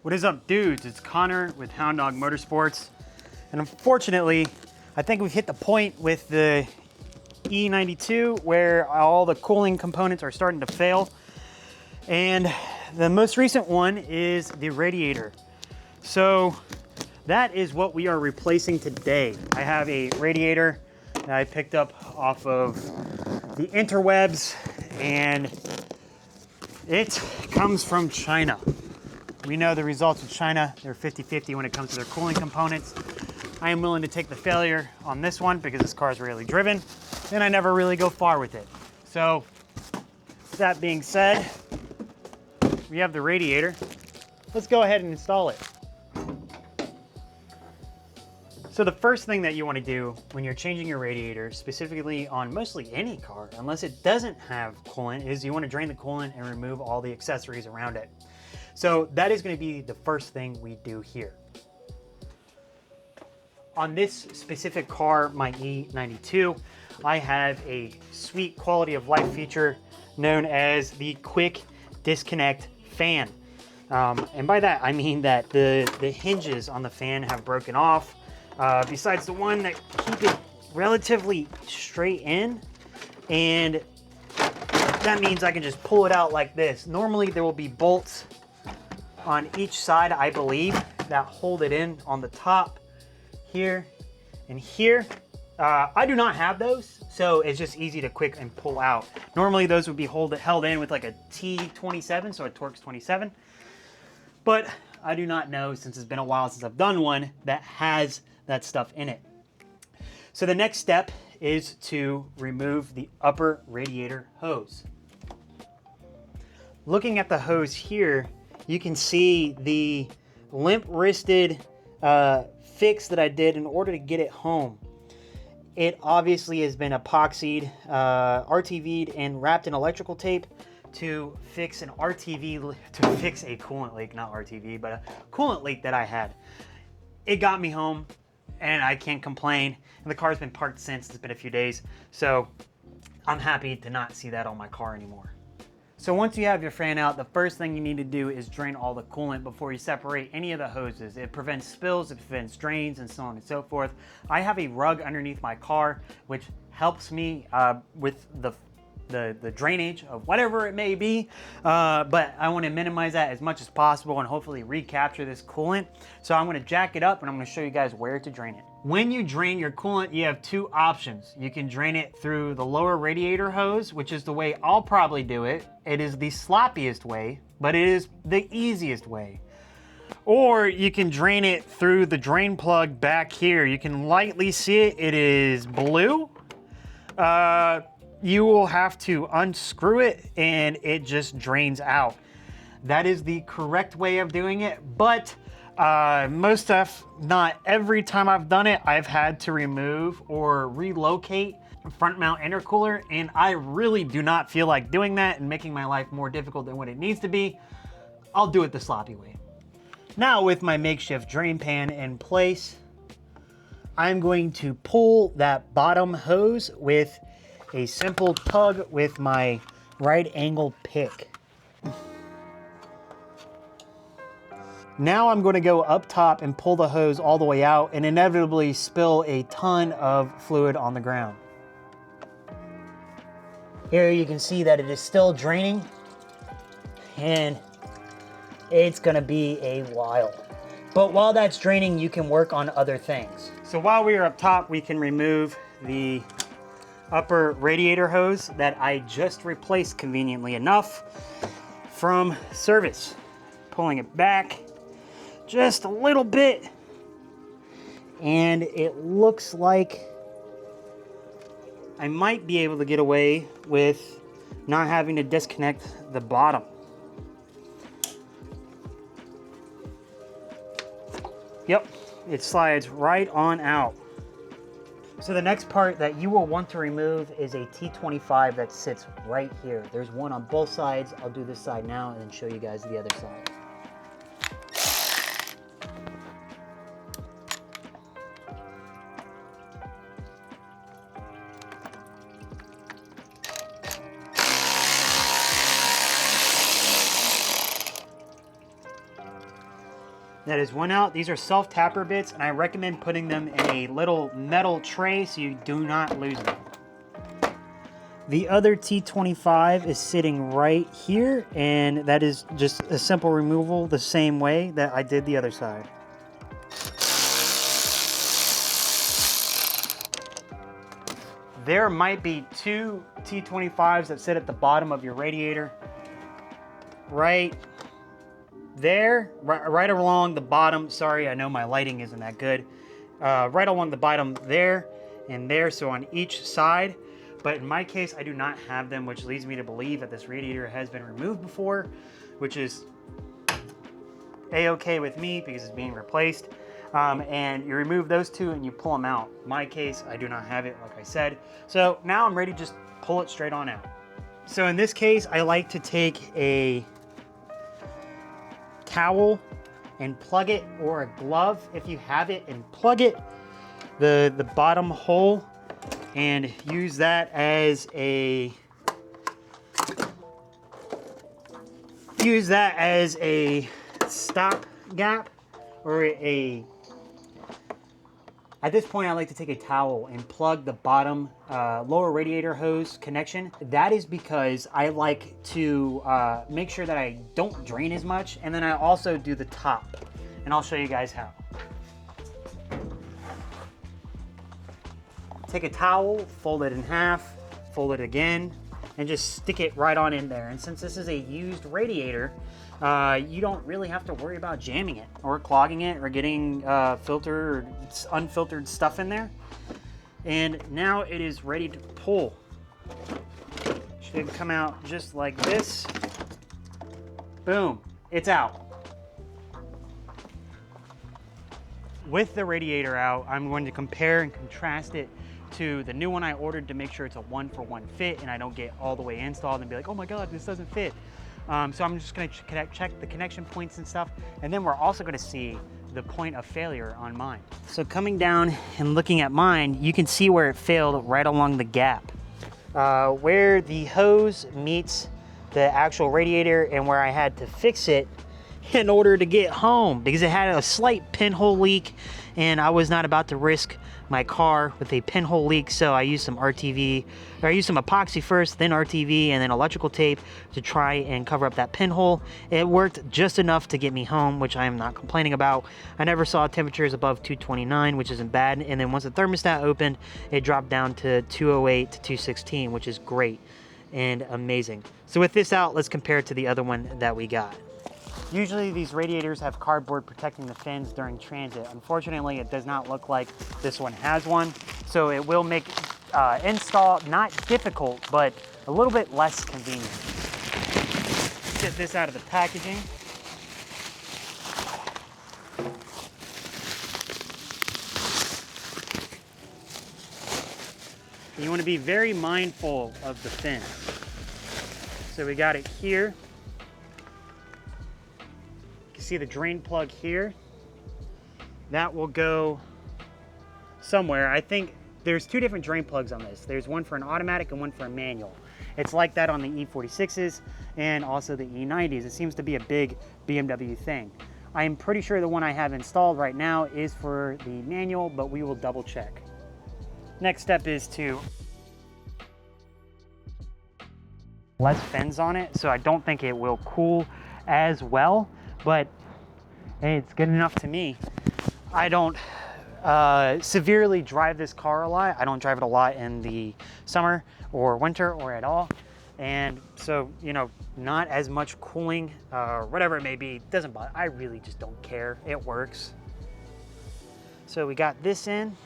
What is up, dudes? It's Connor with Hound Motorsports. And unfortunately, I think we've hit the point with the N54 where all the cooling components are starting to fail. And the most recent one is the radiator. So that is what we are replacing today. I have a radiator that I picked up off of the interwebs, and it comes from China. We know the results of China. They're 50-50 when it comes to their cooling components. I am willing to take the failure on this one because this car is rarely driven, and I never really go far with it. So, that being said, we have the radiator. Let's go ahead and install it. So the first thing that you want to do when you're changing your radiator, specifically on mostly any car, unless it doesn't have coolant, is you want to drain the coolant and remove all the accessories around it. So that is going to be the first thing we do here. On this specific car, my E92, I have a sweet quality of life feature known as the quick disconnect fan. And by that, I mean that the hinges on the fan have broken off. Besides the one that keep it relatively straight in, and that means I can just pull it out like this. Normally there will be bolts on each side, I believe, that hold it in on the top here and here. I do not have those, so it's just easy to quick and pull out. Normally those would be held in with like a T27, so a Torx 27, but I do not know, since it's been a while since I've done one that has that stuff in it. So the next step is to remove the upper radiator hose. Looking at the hose here, you can see the limp-wristed fix that I did in order to get it home. It obviously has been epoxied, RTV'd, and wrapped in electrical tape to fix a coolant leak, not RTV, but a coolant leak that I had. It got me home, and I can't complain. And the car's been parked since. It's been a few days, so I'm happy to not see that on my car anymore. So once you have your fan out, the first thing you need to do is drain all the coolant before you separate any of the hoses. It prevents spills, it prevents drains, and so on and so forth. I have a rug underneath my car, which helps me with the drainage of whatever it may be, but I want to minimize that as much as possible and hopefully recapture this coolant. So I'm going to jack it up and I'm going to show you guys where to drain it. When you drain your coolant, you have two options. You can drain it through the lower radiator hose, which is the way I'll probably do it. It is the sloppiest way, but it is the easiest way. Or you can drain it through the drain plug back here. You can lightly see it. It is blue. You will have to unscrew it and it just drains out. That is the correct way of doing it, but most stuff, not every time I've done it, I've had to remove or relocate front mount intercooler, and I really do not feel like doing that and making my life more difficult than what it needs to be. I'll do it the sloppy way. Now, with my makeshift drain pan in place, I'm going to pull that bottom hose with a simple tug with my right angle pick. Now I'm going to go up top and pull the hose all the way out and inevitably spill a ton of fluid on the ground. Here you can see that it is still draining, and it's going to be a while. But while that's draining, you can work on other things. So while we are up top, we can remove the upper radiator hose that I just replaced conveniently enough from service. Pulling it back just a little bit, and it looks like I might be able to get away with not having to disconnect the bottom. Yep, it slides right on out. So the next part that you will want to remove is a T25 that sits right here. There's one on both sides. I'll do this side now and then show you guys the other side. That is one out. These are self-tapper bits, and I recommend putting them in a little metal tray so you do not lose them. The other T25 is sitting right here, and that is just a simple removal the same way that I did the other side. There might be two T25s that sit at the bottom of your radiator. Right there, right along the bottom. Sorry, I know my lighting isn't that good. Right along the bottom there and there, so on each side. But in my case, I do not have them, which leads me to believe that this radiator has been removed before, which is a-okay with me because it's being replaced. And you remove those two and you pull them out. In my case, I do not have it, like I said. So now I'm ready to just pull it straight on out. So in this case, I like to take a towel and plug it, or a glove if you have it, and plug it the bottom hole and use that as a stop gap, or at this point, I like to take a towel and plug the bottom lower radiator hose connection. That is because I like to make sure that I don't drain as much, and then I also do the top, and I'll show you guys how. Take a towel, fold it in half, fold it again, and just stick it right on in there. And since this is a used radiator, you don't really have to worry about jamming it or clogging it or getting filter or unfiltered stuff in there. And now it is ready to pull. Should come out just like this. Boom, it's out. With the radiator out, I'm going to compare and contrast it to the new one I ordered to make sure it's a one-for-one fit and I don't get all the way installed and be like, oh my God, this doesn't fit. So I'm just going to check the connection points and stuff, and then we're also going to see the point of failure on mine. So coming down and looking at mine, you can see where it failed right along the gap. Where the hose meets the actual radiator and where I had to fix it in order to get home, because it had a slight pinhole leak and I was not about to risk my car with a pinhole leak, so I used some epoxy first, then RTV, and then electrical tape to try and cover up that pinhole. It worked just enough to get me home, which I am not complaining about. I never saw temperatures above 229, which isn't bad, and then once the thermostat opened, it dropped down to 208 to 216, which is great and amazing. So with this out, let's compare it to the other one that we got. Usually these radiators have cardboard protecting the fins during transit. Unfortunately, it does not look like this one has one. So it will make install not difficult, but a little bit less convenient. Get this out of the packaging. You want to be very mindful of the fins. So we got it here. See the drain plug here, that will go somewhere. I think there's two different drain plugs on this. There's one for an automatic and one for a manual. It's like that on the E46s and also the E90s. It seems to be a big BMW thing. I am pretty sure the one I have installed right now is for the manual, but we will double check. Next step is to less fins on it, so I don't think it will cool as well. But hey, it's good enough to me. I don't severely drive this car a lot. I don't drive it a lot in the summer or winter or at all. And so, you know, not as much cooling or whatever it may be, doesn't bother. I really just don't care. It works. So we got this in,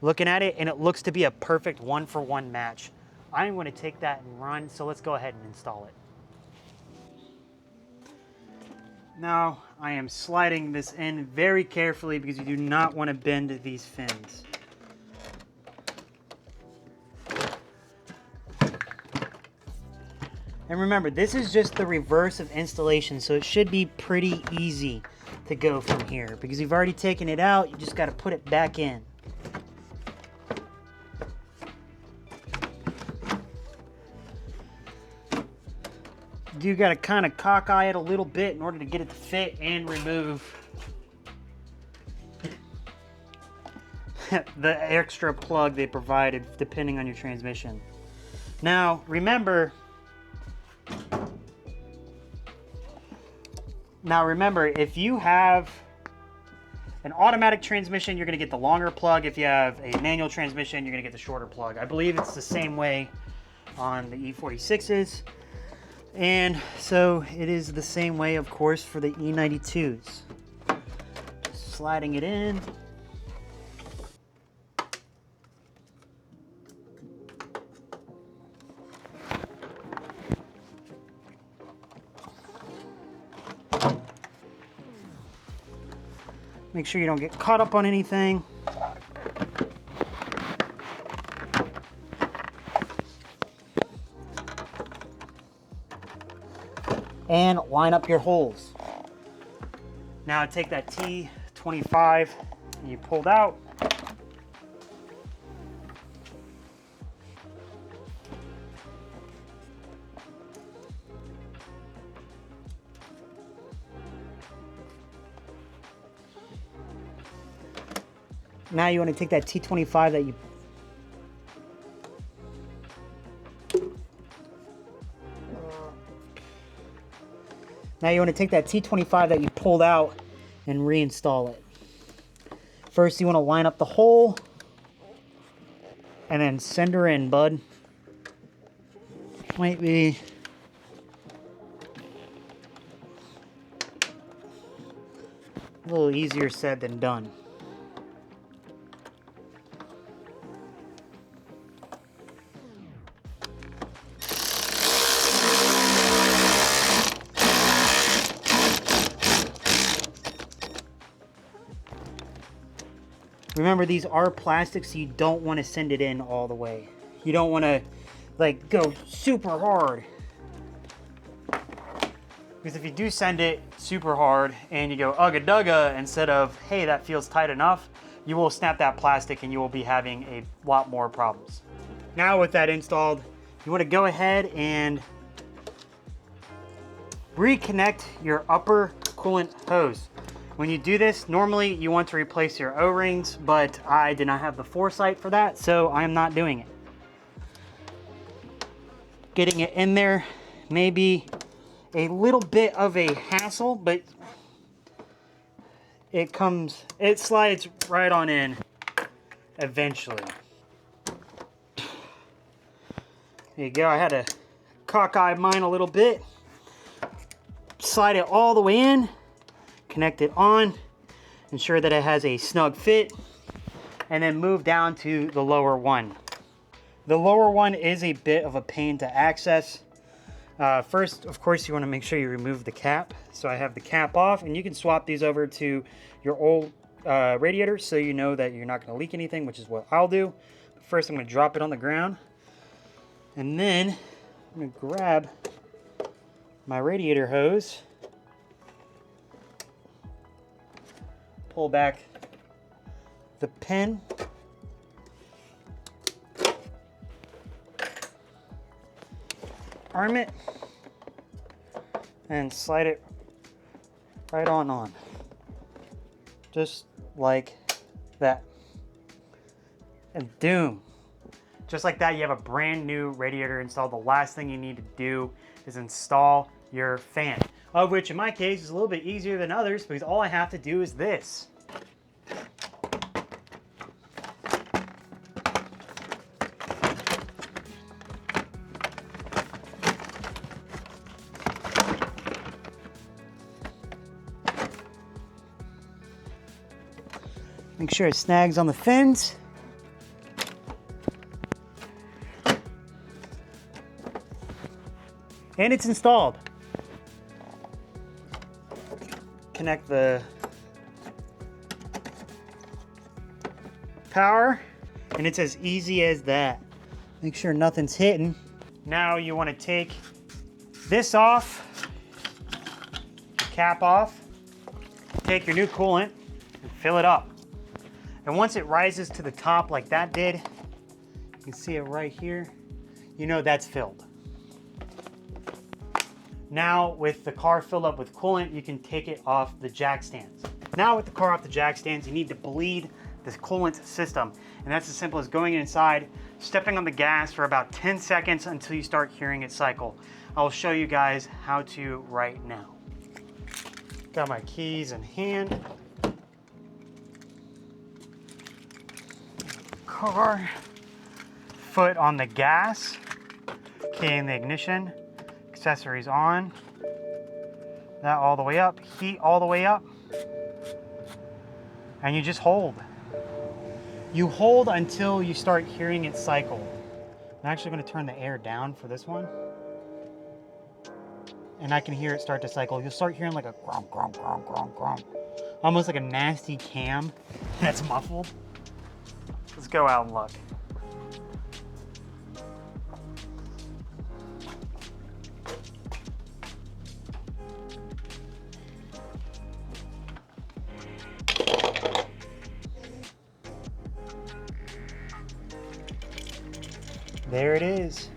looking at it, and it looks to be a perfect one-for-one match. I'm going to take that and run, so let's go ahead and install it. Now, I am sliding this in very carefully because you do not want to bend these fins. And remember, this is just the reverse of installation, so it should be pretty easy to go from here. Because you've already taken it out, you just got to put it back in. You do got to kind of cockeye it a little bit in order to get it to fit and remove the extra plug they provided depending on your transmission. Now remember, if you have an automatic transmission, you're going to get the longer plug. If you have a manual transmission, you're going to get the shorter plug. I believe it's the same way on the E46s. And so it is the same way, of course, for the E92s. Just sliding it in. Make sure you don't get caught up on anything. And line up your holes. Now take that T25 you pulled out. Now you want to take that T25 that you pulled out and reinstall it. First you want to line up the hole and then send her in, bud. Might be a little easier said than done. Remember, these are plastics, so you don't want to send it in all the way. You don't want to, like, go super hard. Because if you do send it super hard and you go ugga dugga instead of, hey, that feels tight enough, you will snap that plastic and you will be having a lot more problems. Now with that installed, you want to go ahead and reconnect your upper coolant hose. When you do this, normally you want to replace your O-rings, but I did not have the foresight for that, so I am not doing it. Getting it in there may be a little bit of a hassle, but it slides right on in eventually. There you go. I had to cockeye mine a little bit. Slide it all the way in. Connect it on, ensure that it has a snug fit, and then move down to the lower one. The lower one is a bit of a pain to access. First, of course, you want to make sure you remove the cap. So I have the cap off, and you can swap these over to your old radiator so you know that you're not going to leak anything, which is what I'll do. But first, I'm going to drop it on the ground, and then I'm going to grab my radiator hose, pull back the pin, arm it, and slide it right on. Just like that. And doom. Just like that, you have a brand new radiator installed. The last thing you need to do is install your fan, of which in my case is a little bit easier than others because all I have to do is this. Make sure it snags on the fins. And it's installed. Connect the power, and it's as easy as that. Make sure nothing's hitting. Now you want to take this off, cap off, take your new coolant, and fill it up. And once it rises to the top like that did, you can see it right here, you know that's filled. Now with the car filled up with coolant, you can take it off the jack stands. Now with the car off the jack stands, you need to bleed this coolant system. And that's as simple as going inside, stepping on the gas for about 10 seconds until you start hearing it cycle. I'll show you guys how to right now. Got my keys in hand. Car, foot on the gas, key in the ignition, accessories on, that all the way up, heat all the way up, and you just hold. You hold until you start hearing it cycle. I'm actually going to turn the air down for this one, and I can hear it start to cycle. You'll start hearing like a grom, grom, grom, grom, grom, almost like a nasty cam that's muffled. Let's go out and look. There it is.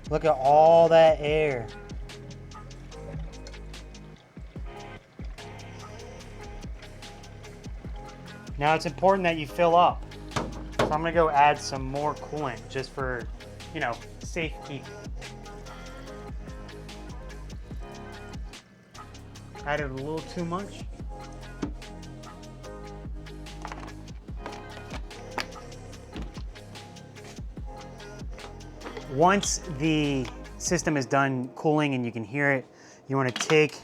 Look at all that air. Now it's important that you fill up. So I'm gonna go add some more coolant just for, you know, safekeeping. Added a little too much. Once the system is done cooling and you can hear it, you want to take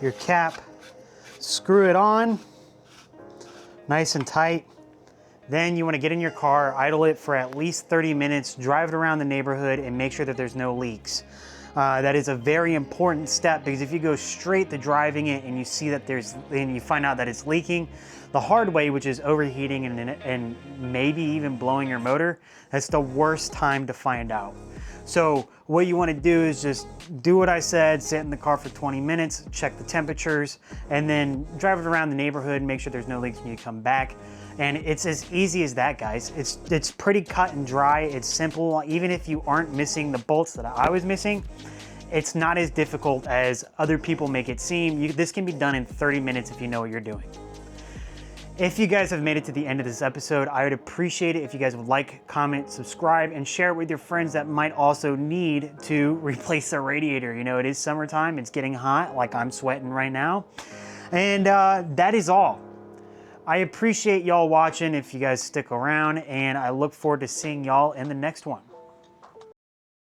your cap, screw it on, nice and tight. Then you want to get in your car, idle it for at least 30 minutes, drive it around the neighborhood and make sure that there's no leaks. That is a very important step, because if you go straight to driving it and you see that and you find out that it's leaking the hard way, which is overheating and maybe even blowing your motor, that's the worst time to find out. So what you want to do is just do what I said, sit in the car for 20 minutes, check the temperatures, and then drive it around the neighborhood and make sure there's no leaks when you come back. And it's as easy as that, guys. It's pretty cut and dry. It's simple. Even if you aren't missing the bolts that I was missing, it's not as difficult as other people make it seem. This can be done in 30 minutes if you know what you're doing. If you guys have made it to the end of this episode, I would appreciate it if you guys would like, comment, subscribe, and share it with your friends that might also need to replace their radiator. You know, it is summertime, it's getting hot, like I'm sweating right now. And that is all. I appreciate y'all watching if you guys stick around, and I look forward to seeing y'all in the next one.